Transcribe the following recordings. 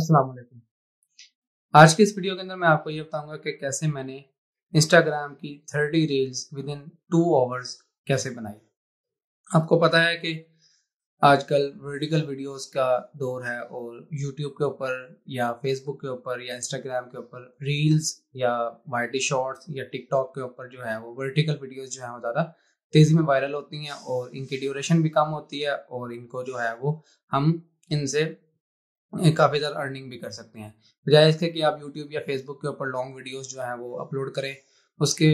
अस्सलाम वालेकुम। आज की इस वीडियो के अंदर मैं आपको ये बताऊंगा कि कैसे मैंने इंस्टाग्राम की 30 रील्स विद इन 2 आवर्स कैसे बनाई। आपको पता है कि आजकल वर्टिकल वीडियोस का दौर है और यूट्यूब के ऊपर या फेसबुक के ऊपर या इंस्टाग्राम के ऊपर रील्स या वाईटी शॉर्ट्स या टिकटॉक के ऊपर जो है वो वर्टिकल वीडियोस जो है वो ज़्यादा तेज़ी में वायरल होती हैं और इनकी ड्यूरेशन भी कम होती है और इनको जो है वो हम इनसे काफ़ी ज़्यादा अर्निंग भी कर सकते हैं। बजाय इसके कि आप यूट्यूब या फेसबुक के ऊपर लॉन्ग वीडियोस जो हैं वो अपलोड करें, उसके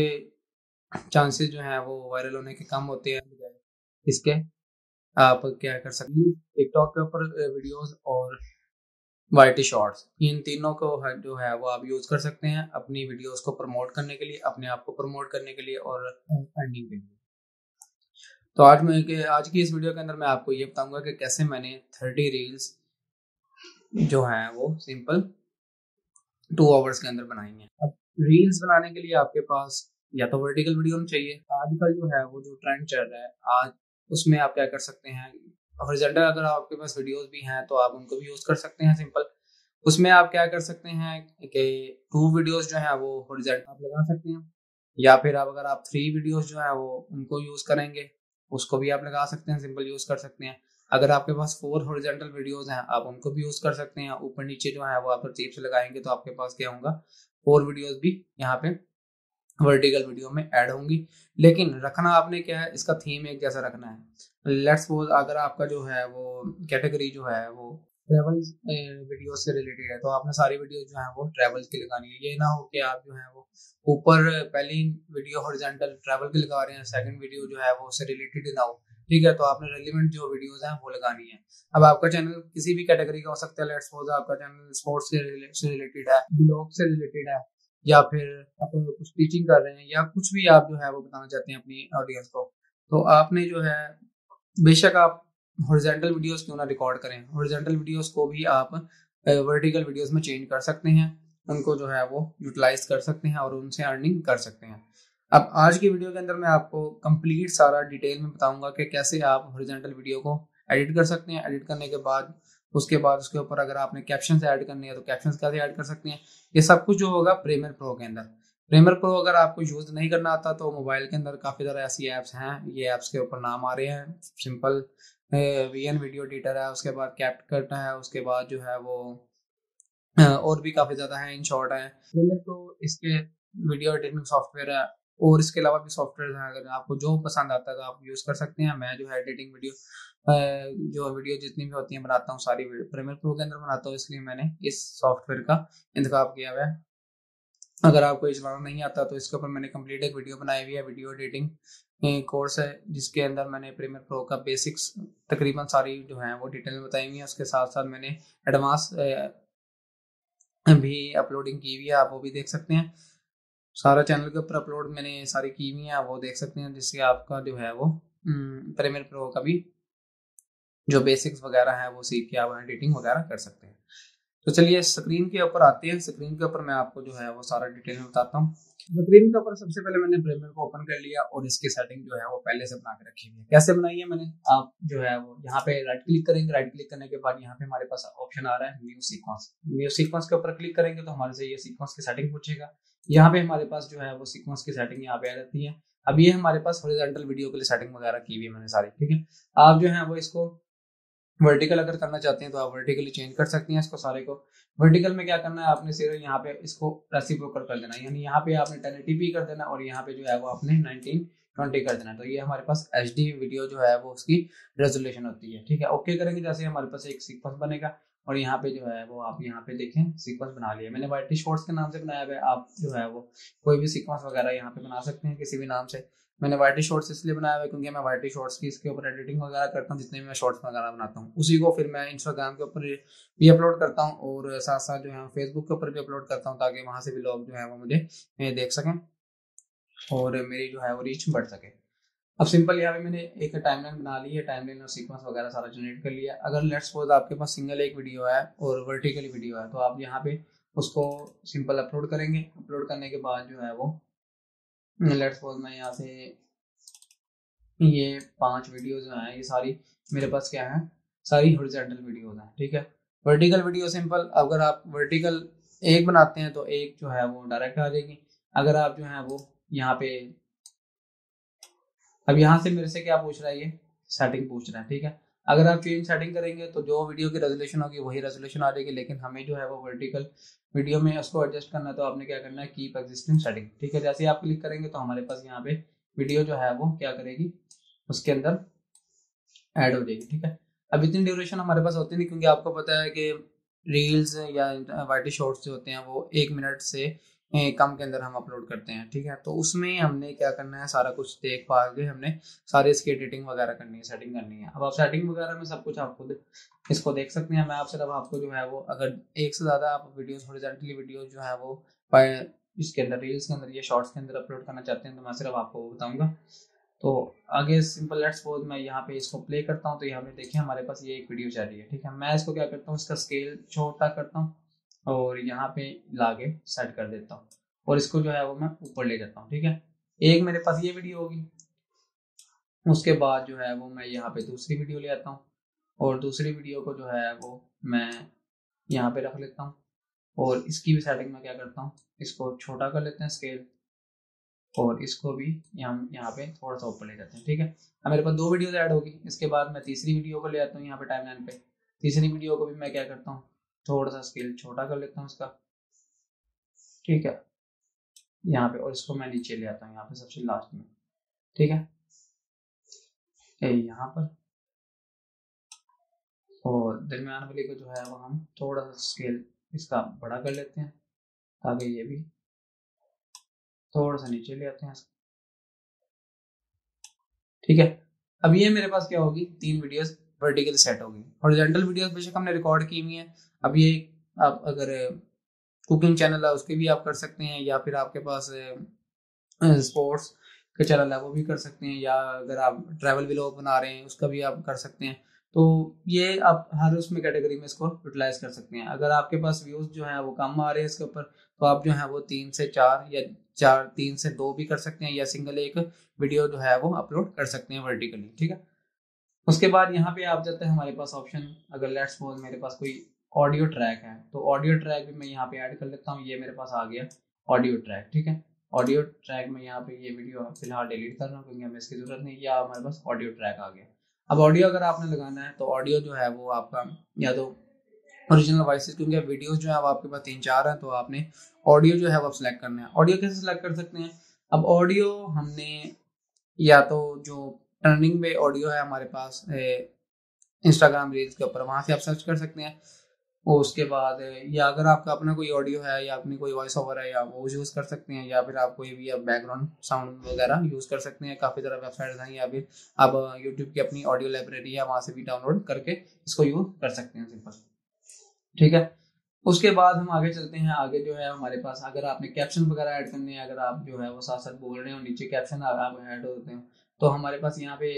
चांसेस जो हैं वो वायरल होने के कम होते हैं। बजाय इसके आप क्या कर सकते हैं, टिकटॉक के ऊपर वीडियोस और वाईटी शॉर्ट्स, इन तीनों को जो है वो आप यूज़ कर सकते हैं अपनी वीडियोस को प्रमोट करने के लिए, अपने आप को प्रमोट करने के लिए और अर्निंग के लिए। तो आज की इस वीडियो के अंदर मैं आपको ये बताऊंगा कि कैसे मैंने 30 रील्स जो हैं वो सिंपल 2 आवर्स के अंदर बनाएंगे। अब रील्स बनाने के लिए आपके पास या तो वर्टिकल वीडियो चाहिए। आजकल जो है वो जो ट्रेंड चल रहा है आज, उसमें आप क्या कर सकते हैं, हॉरिजॉन्टल अगर आपके पास वीडियोस भी हैं तो आप उनको भी यूज कर सकते हैं सिंपल। उसमें आप क्या कर सकते हैं कि 2 वीडियोस जो है वो हॉरिजॉन्टल आप लगा सकते हैं, या फिर आप अगर आप 3 वीडियोस जो है वो उनको यूज करेंगे, उसको भी आप लगा सकते हैं, सिंपल यूज कर सकते हैं। अगर आपके पास 4 हॉरिजॉन्टल वीडियोस हैं आप उनको भी यूज कर सकते हैं, ऊपर नीचे जो है वो आप तरतीब से लगाएंगे तो आपके पास क्या होगा, 4 वीडियोस भी यहाँ पे वर्टिकल वीडियो में ऐड होंगी। लेकिन रखना आपने क्या है, इसका थीम एक जैसा रखना है। लेट्स सपोज अगर आपका जो है वो कैटेगरी जो है वो ट्रेवल वीडियो से रिलेटेड है तो आपने सारी वीडियो जो है वो ट्रेवल की लगानी है। ये ना हो कि आप जो है वो ऊपर पहली वीडियो हॉरिजॉन्टल ट्रैवल की लगा रहे हैं, सेकंड वीडियो जो है वो उससे रिलेटेड ना हो। ठीक है, तो आपने रेलिवेंट जो वीडियोस हैं वो लगानी है। अब आपका चैनल किसी भी कैटेगरी का हो सकता है। लेट्स सपोज आपका चैनल स्पोर्ट्स से रिलेटेड है, ब्लॉग से रिलेटेड है, या फिर आप कुछ टीचिंग कर रहे हैं, या कुछ भी आप जो है वो बताना चाहते हैं अपनी ऑडियंस को, तो आपने जो है बेशक आप हॉरिजॉन्टल वीडियोस क्यों ना रिकॉर्ड करें, हॉरिजॉन्टल वीडियोस को भी आप वर्टिकल वीडियोस में चेंज कर सकते हैं, उनको जो है वो यूटिलाइज कर सकते हैं और उनसे अर्निंग कर सकते हैं। अब आज की वीडियो के अंदर मैं आपको कंप्लीट सारा डिटेल में बताऊंगा कि कैसे आप हॉरिजॉन्टल वीडियो को एडिट कर सकते हैं। एडिट करने के बाद उसके ऊपर अगर आपने कैप्शन ऐड करने हैं तो कैप्शन कैसे ऐड कर सकते हैं। ये सब कुछ जो होगा प्रीमियर प्रो के अंदर। प्रीमियर प्रो अगर आपको यूज नहीं करना आता तो मोबाइल के अंदर काफी सारे ऐसी ऐप्स हैं, ये ऐप्स के ऊपर नाम आ रहे हैं। सिंपल वीएन वीडियो एडिटर है, उसके बाद कैपकट है, उसके बाद जो है वो और भी काफी ज्यादा है, इन शॉर्ट है। प्रीमियर प्रो इसके वीडियो एडिटिंग सॉफ्टवेयर है और इसके अलावा भी सॉफ्टवेयर है। अगर आपको जो पसंद आता है तो आप यूज कर सकते हैं। मैं जो है एडिटिंग वीडियो जो वीडियो जितनी भी होती है बनाता हूँ सारी प्रीमियर प्रो के अंदर बनाता हूँ, इसलिए मैंने इस सॉफ्टवेयर का इंतखाब किया हुआ है। अगर आपको चलाना नहीं आता तो इसके ऊपर मैंने कंप्लीट एक वीडियो बनाई हुई है, वीडियो एडिटिंग कोर्स है, जिसके अंदर मैंने प्रीमियर प्रो का बेसिक्स तकरीबन सारी जो है वो डिटेल में बताई हुई है। उसके साथ साथ मैंने एडवांस भी अपलोडिंग की हुई है, आप वो भी देख सकते हैं। सारा चैनल के ऊपर अपलोड मैंने सारी की हुई है, आप वो देख सकते हैं, जिससे आपका जो है वो प्रीमियर प्रो का भी जो बेसिक्स वगैरह है वो सीख के आप एडिटिंग वगैरह कर सकते हैं। तो चलिए स्क्रीन के ऊपर आते हैं। स्क्रीन के ऊपर मैं आपको जो है वो सारा डिटेल में बताता हूँ। स्क्रीन के ऊपर सबसे पहले मैंने प्रीमियर को ओपन कर लिया और इसकी सेटिंग जो है वो पहले से बना के रखी हुई है। कैसे बनाई है मैंने, आप जो है वो यहाँ पे राइट क्लिक करेंगे, राइट क्लिक करने के बाद यहाँ पे हमारे पास ऑप्शन आ रहा है न्यू सीक्वेंस। न्यू सीक्वेंस के ऊपर क्लिक करेंगे तो हमारे से ये सीक्वेंस की सेटिंग पूछेगा। यहाँ पे हमारे पास जो है वो सीक्वेंस की सेटिंग यहाँ पे आ जाती है। अब ये हमारे पास हॉरिजॉन्टल वीडियो के लिए सेटिंग वगैरह की हुई है मैंने सारी। ठीक है, आप जो है वो इसको वर्टिकल अगर करना चाहते हैं तो आप वर्टिकली चेंज कर सकते हैं इसको सारे को। वर्टिकल में क्या करना है, आपने सिर्फ यहाँ पे इसको रेसिप्रोकल कर देना है, यानी यहाँ पे आपने 1080p कर देना और यहाँ पे जो है वो आपने 1920 कर देना है। तो ये हमारे पास HD वीडियो जो है वो उसकी रेजोल्यूशन होती है। ठीक है, ओके करेंगे जैसे हमारे पास एक सीक्वेंस बनेगा और यहाँ पे जो है वो आप यहाँ पे देखें सीक्वेंस बना लिया मैंने, वाईटी शॉर्ट्स के नाम से बनाया हुआ है। आप जो है वो कोई भी सीक्वेंस वगैरह यहाँ पे बना सकते हैं किसी भी नाम से। मैंने वाईटी शॉर्ट्स इसलिए बनाया हुआ है क्योंकि मैं वाईटी शॉर्ट्स की इसके ऊपर एडिटिंग वगैरह करता हूँ, जितने भी मैं शॉर्ट्स वगैरह बनाता हूँ उसी को फिर मैं इंस्टाग्राम के ऊपर भी अपलोड करता हूँ और साथ साथ जो है फेसबुक के ऊपर भी अपलोड करता हूँ, ताकि वहां से भी लोग जो है वो मुझे देख सकें और मेरी जो है वो रीच बढ़ सके। अब सिंपल यहाँ पे मैंने एक टाइमलाइन बना ली है, टाइमलाइन और सीक्वेंस वगैरह सारा जनरेट कर लिया। अगर लेट्स सपोज आपके पास सिंगल एक वीडियो है और वर्टिकली वीडियो है तो आप यहाँ पे उसको सिंपल अपलोड करेंगे। अपलोड करने के बाद जो है वो लेट्स सपोज मैं यहाँ से ये 5 वीडियोज हैं, ये सारी मेरे पास क्या है, सारी हॉरिजॉन्टल वीडियोज हैं। ठीक है, वर्टिकल वीडियो सिंपल, अगर आप वर्टिकल एक बनाते हैं तो एक जो है वो डायरेक्ट आ जाएगी। अगर आप जो है वो यहाँ पे, अब यहाँ से मेरे से क्या पूछ रहा है, ये सेटिंग पूछ रहा है, ठीक है। अगर आप चेंज सेटिंग करेंगे तो जो वीडियो की रेजोल्यूशन होगी वही रेजोल्यूशन आ जाएगी, लेकिन हमें जो है वो वर्टिकल वीडियो में उसको एडजस्ट करना है, तो आपने क्या करना है, कीप एग्जिस्टिंग सेटिंग, ठीक है। जैसे ही आप क्लिक करेंगे तो हमारे पास यहाँ पे वीडियो जो है वो क्या करेगी, उसके अंदर ऐड हो जाएगी, ठीक है। अब इतनी ड्यूरेशन हमारे पास होती नहीं, क्योंकि आपको पता है कि रील्स या वाईटी शॉर्ट्स जो होते हैं वो 1 मिनट से कम के अंदर हम अपलोड करते हैं, ठीक है। तो उसमें हमने क्या करना है, सारा कुछ देख पा के हमने सारे इसकी एडिटिंग वगैरह करनी है, सेटिंग करनी है। अब आप सेटिंग वगैरह में सब कुछ आप खुद इसको देख सकते हैं। मैं आप सिर्फ आपको जो है वो, अगर एक से ज़्यादा आप वीडियोस हॉरिजॉन्टली वीडियो जो है वो इसके अंदर, रील्स के अंदर या शॉर्ट्स के अंदर अपलोड करना चाहते हैं, तो मैं सिर्फ आपको वो बताऊँगा। तो आगे सिंपल लेट्स सपोज मैं यहाँ पे इसको प्ले करता हूँ, तो यहाँ पे देखिए हमारे पास ये एक वीडियो चल रही है, ठीक है। मैं इसको क्या करता हूँ, इसका स्केल छोटा करता हूँ और यहाँ पे लाके सेट कर देता हूँ, और इसको जो है वो मैं ऊपर ले जाता हूँ, ठीक है। एक मेरे पास ये वीडियो होगी, उसके बाद जो है वो मैं यहाँ पे दूसरी वीडियो ले आता हूँ, और दूसरी वीडियो को जो है वो मैं यहाँ पे रख लेता हूँ, और इसकी भी सेटिंग में क्या करता हूँ, इसको छोटा कर लेते हैं स्केल, और इसको भी यहाँ पे थोड़ा सा ऊपर ले जाते हैं, ठीक है। अब मेरे पास 2 वीडियोस ऐड होगी। इसके बाद मैं तीसरी वीडियो को ले आता हूँ यहाँ पे टाइमलाइन पे। तीसरी वीडियो को भी मैं क्या करता हूँ, थोड़ा सा स्केल छोटा कर लेता हूँ इसका, ठीक है, यहाँ पे, और इसको मैं नीचे ले आता हूँ यहाँ पे सबसे लास्ट में, ठीक है, यहाँ पर। और दरमियान वाले को जो है वो हम थोड़ा सा स्केल इसका बड़ा कर लेते हैं, ताकि ये भी थोड़ा सा नीचे ले आते हैं, ठीक है। अब ये मेरे पास क्या होगी, 3 वीडियोस वर्टिकल सेट होगी। हॉरिजॉन्टल वीडियोस बेशक हमने रिकॉर्ड की हुई है। अब ये आप अगर कुकिंग चैनल है उसके भी आप कर सकते हैं, या फिर आपके पास स्पोर्ट्स का चैनल है वो भी कर सकते हैं, या अगर आप ट्रैवल व्लॉग बना रहे हैं उसका भी आप कर सकते हैं। तो ये आप हर उसमें कैटेगरी में इसको यूटिलाइज कर सकते हैं। अगर आपके पास व्यूज जो है वो कम आ रहे हैं इसके ऊपर, तो आप जो है वो 3 से 4 या 3 से 2 भी कर सकते हैं, या सिंगल एक वीडियो जो है वो अपलोड कर सकते हैं वर्टिकली, ठीक है। उसके बाद यहाँ पे आप जाते हैं हमारे पास ऑप्शन, अगर लेट्स सपोज मेरे पास कोई ऑडियो ट्रैक है, तो ऑडियो ट्रैक भी मैं यहाँ पे ऐड कर लेता हूँ। ये मेरे पास आ गया ऑडियो ट्रैक, ठीक है। ऑडियो ट्रैक में यहाँ पे ये वीडियो फिलहाल डिलीट कर रहा हूँ, क्योंकि हमें इसकी जरूरत नहीं, या हमारे पास ऑडियो ट्रैक आ गया। अब ऑडियो अगर आपने लगाना है, तो ऑडियो जो है वो आपका या तो ओरिजिनल वॉइस, क्योंकि वीडियोस जो है वो आपके पास 3-4 हैं, तो आपने ऑडियो जो है वो सिलेक्ट करना है। ऑडियो कैसे सिलेक्ट कर सकते हैं, अब ऑडियो हमने या तो जो टर्निंग पे ऑडियो है हमारे पास इंस्टाग्राम रील्स के ऊपर, वहां से आप सर्च कर सकते हैं। और उसके बाद या अगर आपका अपना कोई ऑडियो है या अपनी कोई वॉइस ओवर है, या वो यूज़ कर सकते हैं, या फिर आप कोई भी बैकग्राउंड साउंड वगैरह यूज़ कर सकते हैं। काफ़ी सारा वेबसाइट्स हैं, या फिर आप यूट्यूब की अपनी ऑडियो लाइब्रेरी है वहाँ से भी डाउनलोड करके इसको यूज़ कर सकते हैं सिंपल, ठीक है। उसके बाद हम आगे चलते हैं। आगे जो है हमारे पास, अगर आपने कैप्शन वगैरह ऐड करने हैं, अगर आप जो है वो साथ साथ बोल रहे हो, नीचे कैप्शन आप ऐड होते हैं, तो हमारे पास यहाँ पे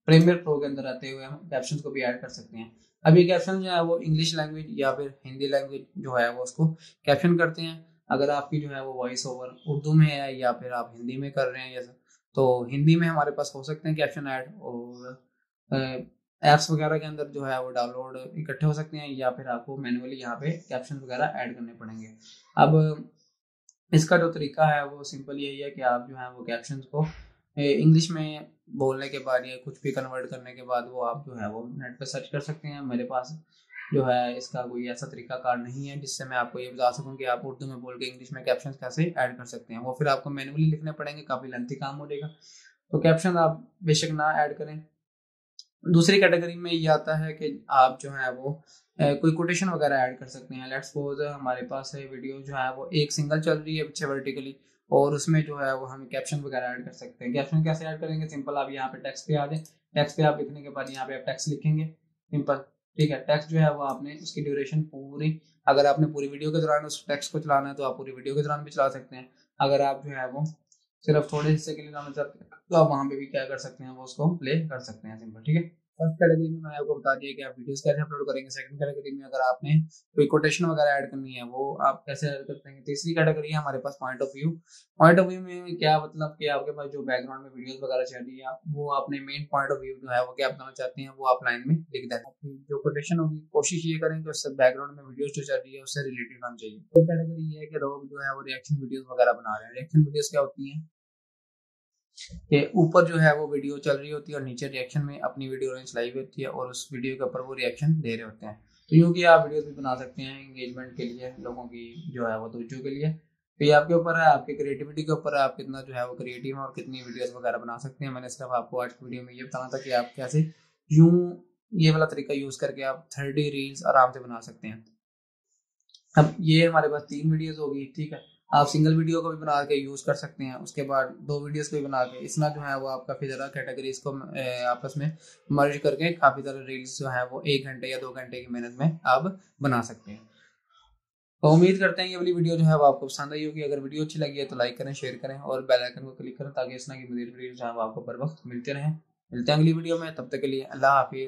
प्रीमियर प्रो के अंदर आते हुए हम कैप्शन को भी ऐड कर सकते हैं। अब ये कैप्शन जो है वो इंग्लिश लैंग्वेज या फिर हिंदी लैंग्वेज जो है वो उसको कैप्शन करते हैं। अगर आपकी जो है वो वॉइस ओवर उर्दू में है या फिर आप हिंदी में कर रहे हैं, या तो हिंदी में हमारे पास हो सकते हैं कैप्शन ऐड, और ऐप्स वगैरह के अंदर जो है वो डाउनलोड इकट्ठे हो सकते हैं, या फिर आपको मैनुअली यहाँ पे कैप्शन वगैरह ऐड करने पड़ेंगे। अब इसका जो तरीका है वो सिंपल यही है कि आप जो है वो कैप्शन को इंग्लिश में बोलने के बाद या कुछ भी कन्वर्ट करने के बाद वो आप जो है वो नेट पे सर्च कर सकते हैं। मेरे पास जो है इसका कोई ऐसा तरीका कार नहीं है जिससे मैं आपको ये बता सकूं कि आप उर्दू में बोल के इंग्लिश में कैप्शन कैसे ऐड कर सकते हैं। वो फिर आपको मैनुअली लिखने पड़ेंगे, काफ़ी लेंथी काम हो जाएगा। तो कैप्शन आप बेशक ना ऐड करें। दूसरी कैटेगरी में ये आता है कि आप जो है वो कोई कोटेशन वगैरह ऐड कर सकते हैं। लेट्स सपोज हमारे पास है वीडियो जो है वो एक सिंगल चल रही है पीछे वर्टिकली, और उसमें जो है वो हम कैप्शन वगैरह ऐड कर सकते हैं। कैप्शन कैसे ऐड करेंगे, सिंपल आप यहाँ पे टेक्स्ट पे आ जाए। टेक्स्ट पे आप लिखने के बाद यहाँ पे आप टेक्स्ट लिखेंगे सिंपल, ठीक है। टेक्स्ट जो है वो आपने उसकी ड्यूरेशन पूरी, अगर आपने पूरी वीडियो के दौरान उस टेक्स्ट को चलाना है तो आप पूरी वीडियो के दौरान भी चला सकते हैं। अगर आप जो है वो सिर्फ थोड़े हिस्से के लिए लाना चाहते हैं तो आप वहाँ पे भी क्या कर सकते हैं, वो उसको प्ले कर सकते हैं सिंपल, ठीक है। फर्स्ट कैटेगरी में मैंने आपको बता दिया कि आप वीडियोस कैसे अपलोड करेंगे। सेकंड कैटेगरी में अगर आपने कोई कोटेशन वगैरह ऐड करनी है वो आप कैसे ऐड करते हैं। तीसरी कैटेगरी है हमारे पास point of view. Point of view में क्या मतलब कि आपके पास जो बैकग्राउंड में वीडियोस वगैरह चल रही है वो अपने मेन पॉइंट ऑफ व्यू जो है वो क्या बताना चाहते हैं वो आप लाइन में लिख दें। आपकी जो कोटेशन होगी कोशिश ये करें कि उससे बैकग्राउंड में वीडियोस जो चल रही है उससे रिलेटेड होनी चाहिए। तो कैटेगरी ये है कि लोग जो है वो रिएक्शन वीडियोस वगैरह बना रहे हैं। रिएक्शन वीडियोस क्या होती हैं कि ऊपर जो है वो वीडियो चल रही होती है और नीचे रिएक्शन में अपनी वीडियो चलाई हुई होती है और उस वीडियो के ऊपर वो रिएक्शन दे रहे होते हैं। तो यूँ कि आप वीडियोस भी बना सकते हैं एंगेजमेंट के लिए, लोगों की जो है वो तवज्जो के लिए। तो ये आपके ऊपर है, आपकी क्रिएटिविटी के ऊपर है, आप कितना जो है वो क्रिएटिव है और कितनी वीडियोस वगैरह बना सकते हैं। मैंने सिर्फ आपको आज की वीडियो में ये बताना था कि आप कैसे यूँ ये वाला तरीका यूज़ करके आप 30 रील्स आराम से बना सकते हैं। अब ये हमारे पास 3 वीडियोस होगी, ठीक है। आप सिंगल वीडियो को भी बना के यूज कर सकते हैं, उसके बाद 2 वीडियोस को भी बना के इस तरह जो है वो आप काफ़ी ज़्यादा कैटेगरीज को आपस में मर्ज करके काफ़ी ज़्यादा रील्स जो है वो 1 घंटे या 2 घंटे की मेहनत में आप बना सकते हैं। तो उम्मीद करते हैं ये वाली वीडियो जो है वो आपको पसंद आई होगी। अगर वीडियो अच्छी लगी है तो लाइक करें, शेयर करें और बेल आइकन को क्लिक करें ताकि इस तरह की मज़ीद वीडियो जो है वो आपको बर वक्त मिलते रहें। मिलते हैं अगली वीडियो में, तब तक के लिए अल्लाह हाफिज़।